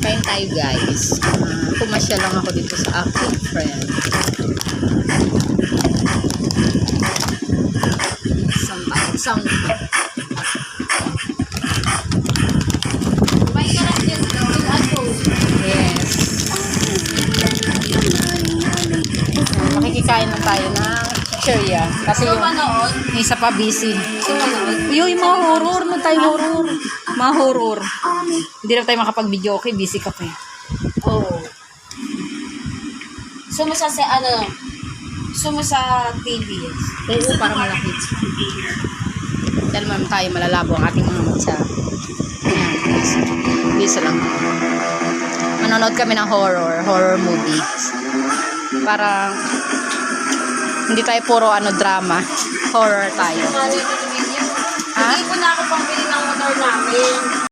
Kain tayo guys. Pumasya lang ako dito sa aking friend. Isang yes. Makikikain lang tayo ng chichirya. Kasi yung isa pa busy. Yung mga horror. Mga tayo horror. Mga horror. Hindi na tayo makapag-video. Okay, busy ka pa eh. Oo. Sumo sa TV. Oo, para malaki. Dahil naman tayo malalabo ang ating mga mata. Busy lang. Manonood kami ng horror movie. Para hindi tayo puro drama. Horror tayo. Hindi ko na ako pambili ng motor namin.